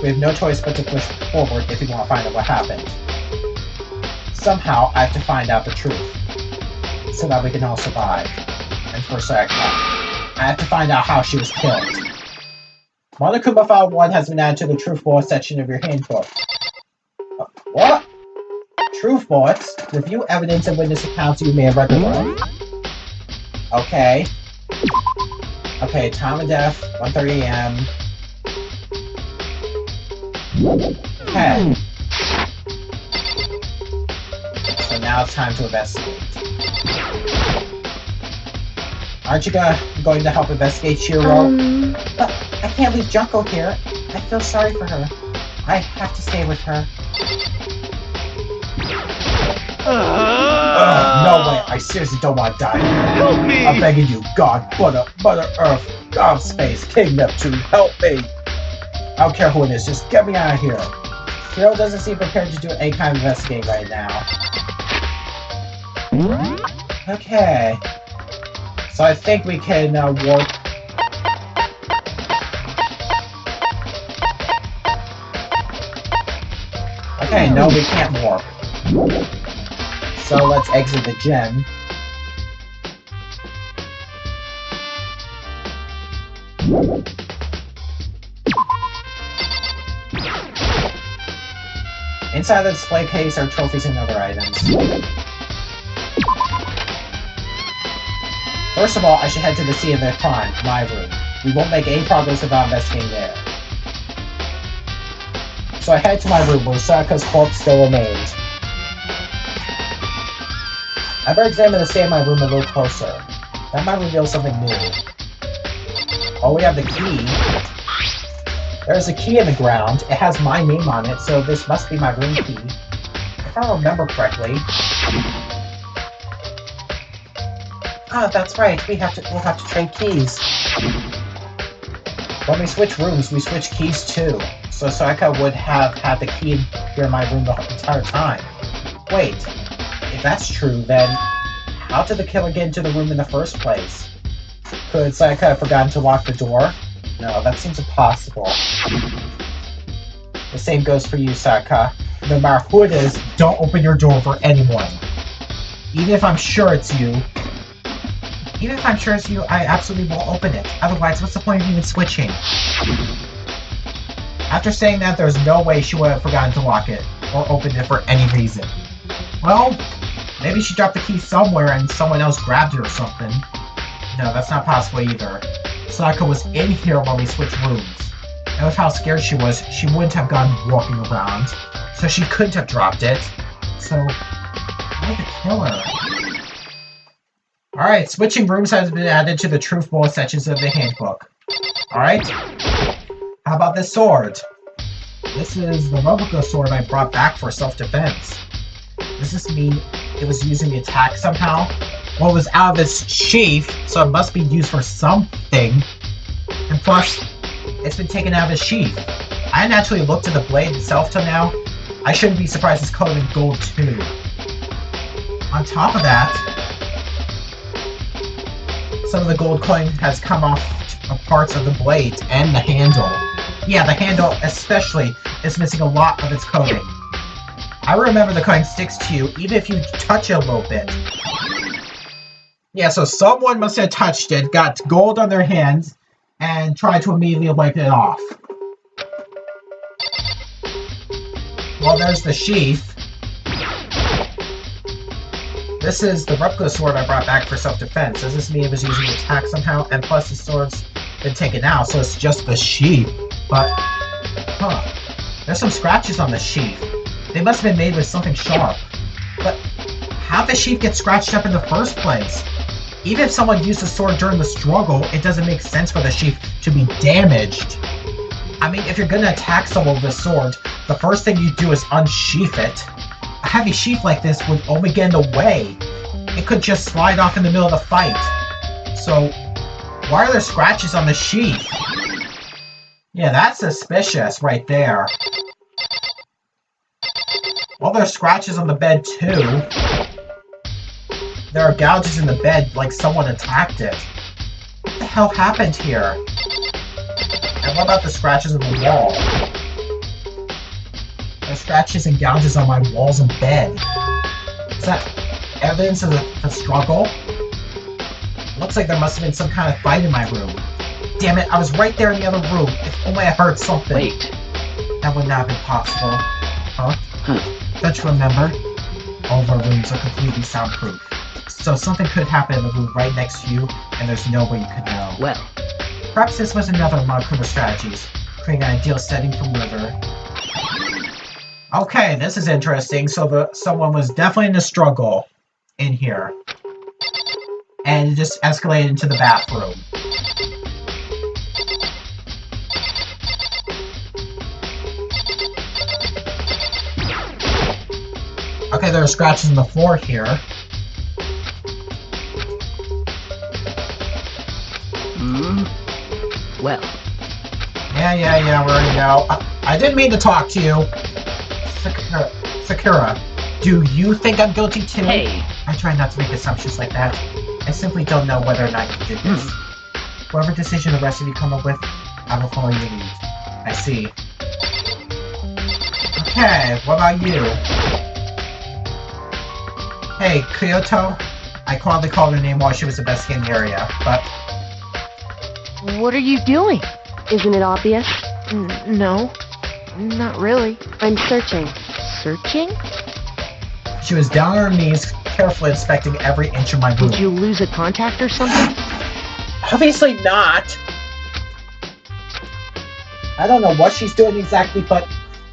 We have no choice but to push forward if we want to find out what happened. Somehow, I have to find out the truth, so that we can all survive. And for Sayaka, I have to find out how she was killed. Monokuma File 1 has been added to the Truth Bullet section of your handbook. What? Truth Bullets? Review evidence and witness accounts you may have record of. Okay. Okay, time of death, 1:30 a.m. Okay. So now it's time to investigate. Aren't you going to help investigate, Shiro? But I can't leave Junko here. I feel sorry for her. I have to stay with her. No way! I seriously don't want to die. Help me! I'm begging you, God, Mother Earth, God of Space, King Neptune, help me! I don't care who it is, just get me out of here. Hiro doesn't seem prepared to do any kind of investigating right now. Okay. So I think we can warp. Okay, no, we can't warp. So let's exit the gem. Inside the display case are trophies and other items. First of all, I should head to the scene of the crime, my room. We won't make any progress without investigating there. So I head to my room where Sayaka's corpse still remains. I better examine the state of my room a little closer. That might reveal something new. Oh, we have the key. There's a key in the ground. It has my name on it, so this must be my room key. If I remember correctly. Ah, that's right. We'll have to trade keys. When we switch rooms, we switch keys too. So Sayaka would have had the key here in my room the entire time. Wait. If that's true, then how did the killer get into the room in the first place? Could Sayaka have forgotten to lock the door? No, that seems impossible. The same goes for you, Sayaka. No matter who it is, don't open your door for anyone. Even if I'm sure it's you. Even if I'm sure it's you, I absolutely won't open it. Otherwise, what's the point of even switching? After saying that, there's no way she would have forgotten to lock it, or opened it for any reason. Well, maybe she dropped the key somewhere and someone else grabbed it or something. No, that's not possible either. Sayaka was in here while we switched rooms. And with how scared she was, she wouldn't have gone walking around. So she couldn't have dropped it. So, why the killer? Alright, switching rooms has been added to the truth bullet sections of the handbook. Alright? How about this sword? This is the replica sword I brought back for self-defense. Does this mean it was using the attack somehow? Well, it was out of its sheath, so it must be used for something. And plus, it's been taken out of its sheath. I hadn't actually looked at the blade itself till now. I shouldn't be surprised it's coated in gold too. On top of that, some of the gold coin has come off of parts of the blade and the handle. Yeah, the handle especially is missing a lot of its coating. I remember the coin sticks to you even if you touch it a little bit. Yeah, so someone must have touched it, got gold on their hands, and tried to immediately wipe it off. Well, there's the sheath. This is the replica sword I brought back for self-defense. Does this mean it was using attack somehow? And plus the sword's been taken out, so it's just the sheath. But, there's some scratches on the sheath. They must have been made with something sharp. But how'd the sheath get scratched up in the first place? Even if someone used the sword during the struggle, it doesn't make sense for the sheath to be damaged. I mean, if you're gonna attack someone with a sword, the first thing you do is unsheath it. A heavy sheath like this would only get in the way. It could just slide off in the middle of the fight. So, why are there scratches on the sheath? Yeah, that's suspicious right there. Well, there's scratches on the bed too. There are gouges in the bed like someone attacked it. What the hell happened here? And what about the scratches on the wall? There's scratches and gouges on my walls and bed. Is that evidence of a struggle? Looks like there must have been some kind of fight in my room. Damn it, I was right there in the other room. If only I heard something. Wait. That would not have been possible. Huh? Don't you remember? All of our rooms are completely soundproof. So something could happen in the room right next to you, and there's no way you could know. Well. Perhaps this was another of my criminal strategies, creating an ideal setting for murder. Okay, this is interesting. So someone was definitely in a struggle in here. And it just escalated into the bathroom. Okay, there are scratches on the floor here. Well. Yeah, we already know. I didn't mean to talk to you. Sakura, do you think I'm guilty too? Hey. I try not to make assumptions like that. I simply don't know whether or not you did this. Whatever decision the rest of you come up with, I will follow your lead. I see. Okay, what about you? Hey, Kyoto? I quietly called her name while she was investigating the area, but... What are you doing? Isn't it obvious? No, not really. I'm searching. Searching? She was down on her knees, carefully inspecting every inch of my room. Did you lose a contact or something? Obviously not! I don't know what she's doing exactly, but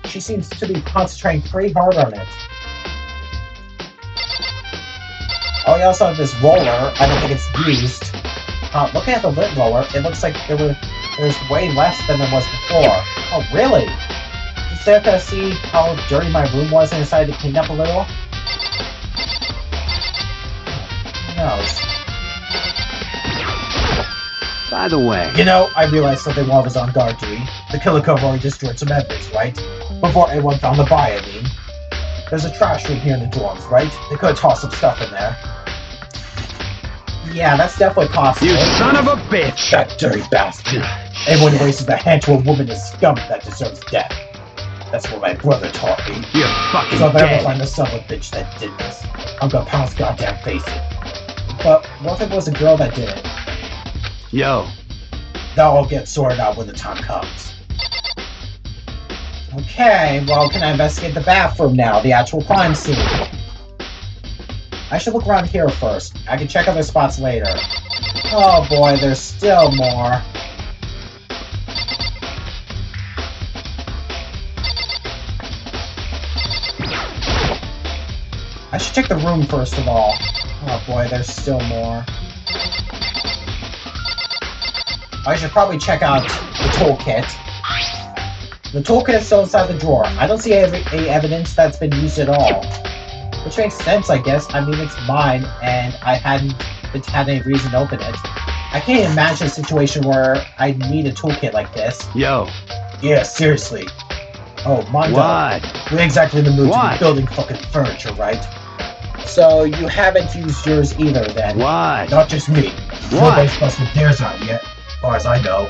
she seems to be concentrating pretty hard on it. Oh, you also have this roller. I don't think it's used. Looking at the lint roller, it looks like there's way less than there was before. Oh, really? Is there to see how dirty my room was and decided to clean up a little? Who knows? By the way, You know, I realized something while I was on guard duty. The killer cove already destroyed some evidence, right? Before anyone found the body, I mean. There's a trash room here in the dorms, right? They could have tossed some stuff in there. Yeah, that's definitely possible. you son of a bitch! That dirty bastard. Anyone who raises a hand to a woman is scum that deserves death. That's what my brother taught me. You're fucking So if I ever dead. find the son of a bitch that did this, I'm gonna pound his goddamn face in. But what if it was a girl that did it? Yo, That'll all get sorted out when the time comes. Okay, well, can I investigate the bathroom now? The actual crime scene. I should look around here first. I can check other spots later. Oh boy, there's still more. I should check the room first of all. Oh boy, there's still more. I should probably check out the toolkit. The toolkit is still inside the drawer. I don't see any evidence that's been used at all. Which makes sense, I guess. I mean, it's mine, and I hadn't had any reason to open it. I can't imagine a situation where I need a toolkit like this. Yo. Yeah, seriously. Oh, Mondo. What? We're exactly in the mood to What? be building fucking furniture, right? So, you haven't used yours either, then? What? Not just me. What? Nobody's busted theirs out yet, as far as I know.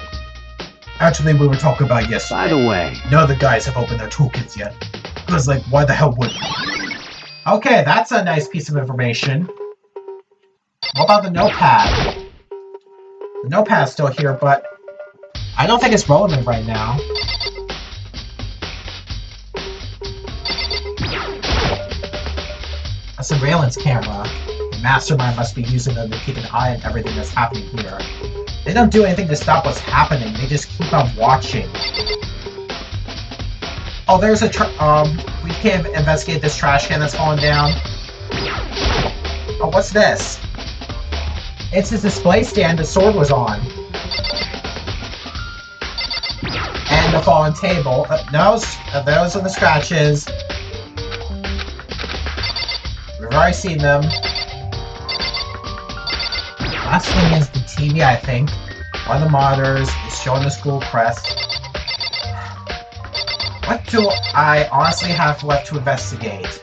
Actually, we were talking about yesterday. By the way. None of the guys have opened their toolkits yet. Because, like, why the hell would we? Okay, that's a nice piece of information. What about the notepad? The notepad's still here, but I don't think it's relevant right now. A surveillance camera. The mastermind must be using them to keep an eye on everything that's happening here. They don't do anything to stop what's happening, they just keep on watching. Oh, there's a we can't investigate this trash can that's fallen down. Oh, what's this? It's his display stand the sword was on. And the fallen table. Those are the scratches. We've already seen them. Last thing is the TV, I think. One of the monitors is showing the school crest. What do I honestly have left to investigate?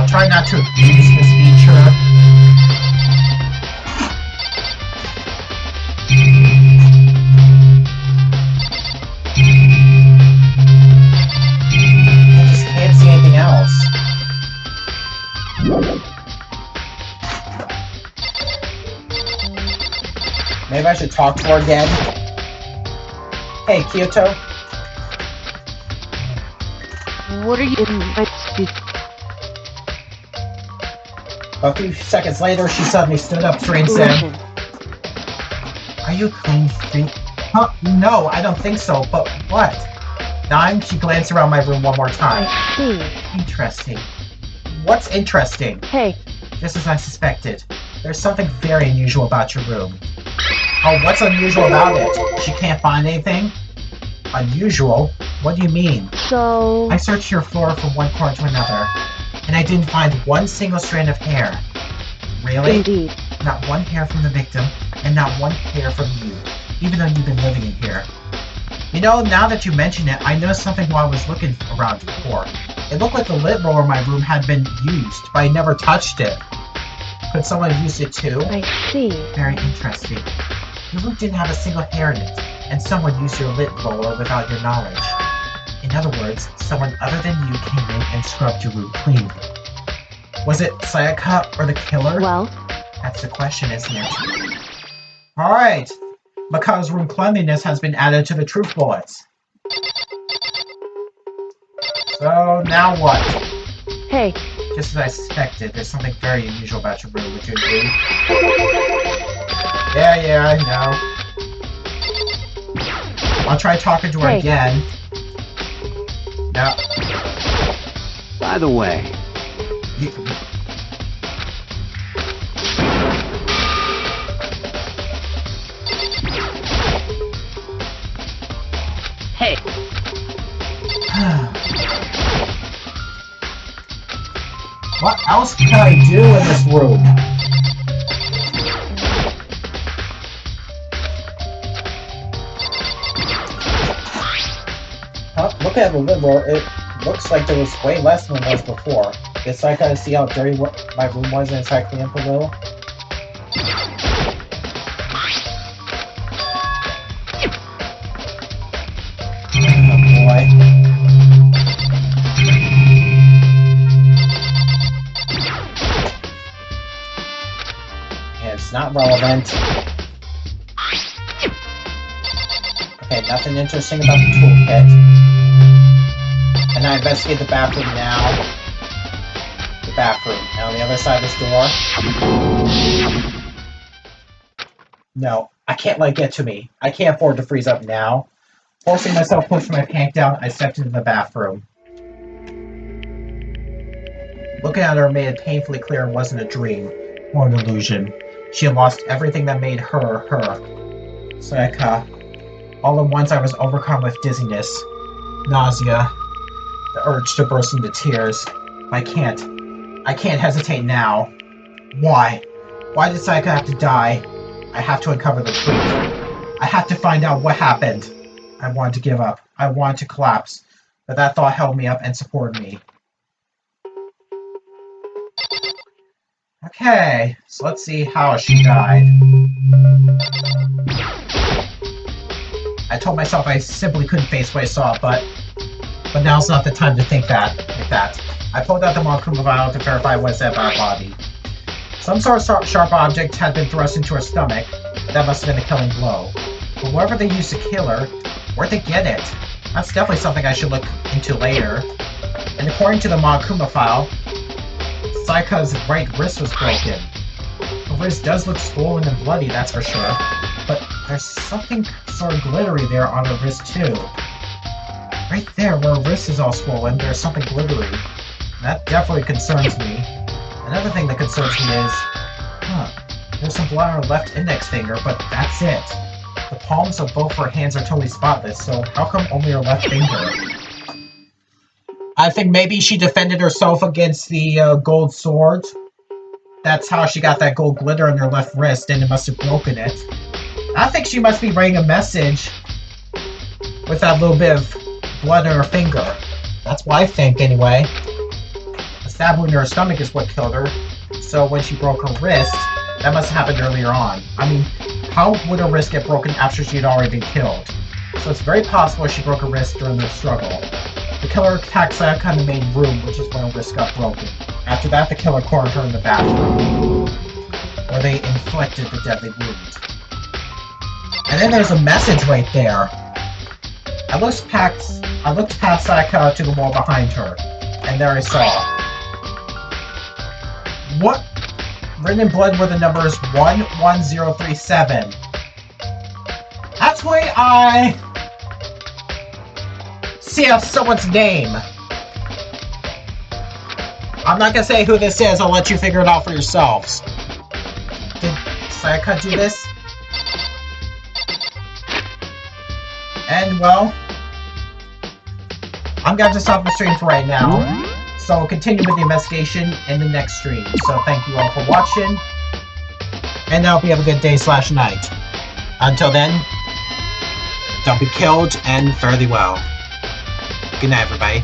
Try not to abuse this feature. I just can't see anything else. Maybe I should talk to her again. Hey, Kyoto. What are you doing? A few seconds later, she suddenly stood up straight and said, Listen, "Are you clean freak?" Huh? No, I don't think so, but what? Dime, she glanced around my room one more time. I see. Interesting. What's interesting? Hey, Just as I suspected. There's something very unusual about your room. Oh, what's unusual about it? She can't find anything? Unusual? What do you mean? so... I searched your floor from one corner to another, and I didn't find one single strand of hair. Really? Indeed. Not one hair from the victim, and not one hair from you, even though you've been living in here. You know, now that you mention it, I noticed something while I was looking around before. It looked like the lint roller in my room had been used, but I never touched it. Could someone have used it too? I see. Very interesting. Your room didn't have a single hair in it, and someone used your lint roller without your knowledge. In other words, someone other than you came in and scrubbed your room clean. Was it Sayaka or the killer? Well, That's the question, isn't it? Alright! Makao's room cleanliness has been added to the truth bullets. So, now what? hey, Just as I suspected, there's something very unusual about your room, would you agree? Yeah, I know. I'll try talking to her Hey. again. No. By the way. You, Hey, what else can I do in this room? Look at the liberal. It looks like there was way less than there was before. Guess I gotta see how dirty my room was and try to clean up a little. Oh boy. It's not relevant. Okay, nothing interesting about the toolkit. And I investigate the bathroom now. The bathroom. And on the other side of this door. No, I can't let it get to me. I can't afford to freeze up now. Forcing myself to push my pants down, I stepped into the bathroom. Looking at her made it painfully clear it wasn't a dream or an illusion. She had lost everything that made her, her. Sayaka. All at once I was overcome with dizziness, nausea, the urge to burst into tears. I can't hesitate now. Why? Why did Sayaka have to die? I have to uncover the truth. I have to find out what happened. I wanted to give up. I wanted to collapse. But that thought held me up and supported me. Okay, so let's see how she died. I told myself I simply couldn't face what I saw, but now's not the time to think like that. I pulled out the Monokuma vial to verify what it said about her body. Some sort of sharp object had been thrust into her stomach. That must have been the killing blow. But whatever they used to kill her, where'd they get it? That's definitely something I should look into later. And according to the Monokuma file, Sayaka's right wrist was broken. Her wrist does look swollen and bloody, that's for sure. But there's something sort of glittery there on her wrist too. Right there, where her wrist is all swollen, there's something glittery. That definitely concerns me. Another thing that concerns me is, there's some blood on her left index finger, but that's it. The palms of both her hands are totally spotless, so how come only her left finger? I think maybe she defended herself against the gold sword. That's how she got that gold glitter on her left wrist, and it must have broken it. I think she must be writing a message with that little bit of blood on her finger. That's what I think, anyway. A stab wound in her stomach is what killed her, so when she broke her wrist, that must have happened earlier on. I mean, how would her wrist get broken after she had already been killed? So it's very possible she broke her wrist during the struggle. The killer attacked Sayaka in the main room, which is when her wrist got broken. After that, the killer cornered her in the bathroom, where they inflicted the deadly wound. And then there's a message right there. I looked past Sayaka to the wall behind her, and there I saw. What? Written in blood were the numbers 11037. That's why I see someone's name. I'm not gonna say who this is, I'll let you figure it out for yourselves. Did Sayaka do this? And, well, I'm going to stop the stream for right now. So I'll continue with the investigation in the next stream. So thank you all for watching. And I hope you have a good day/night. Until then, don't be killed and fare thee well. Good night, everybody.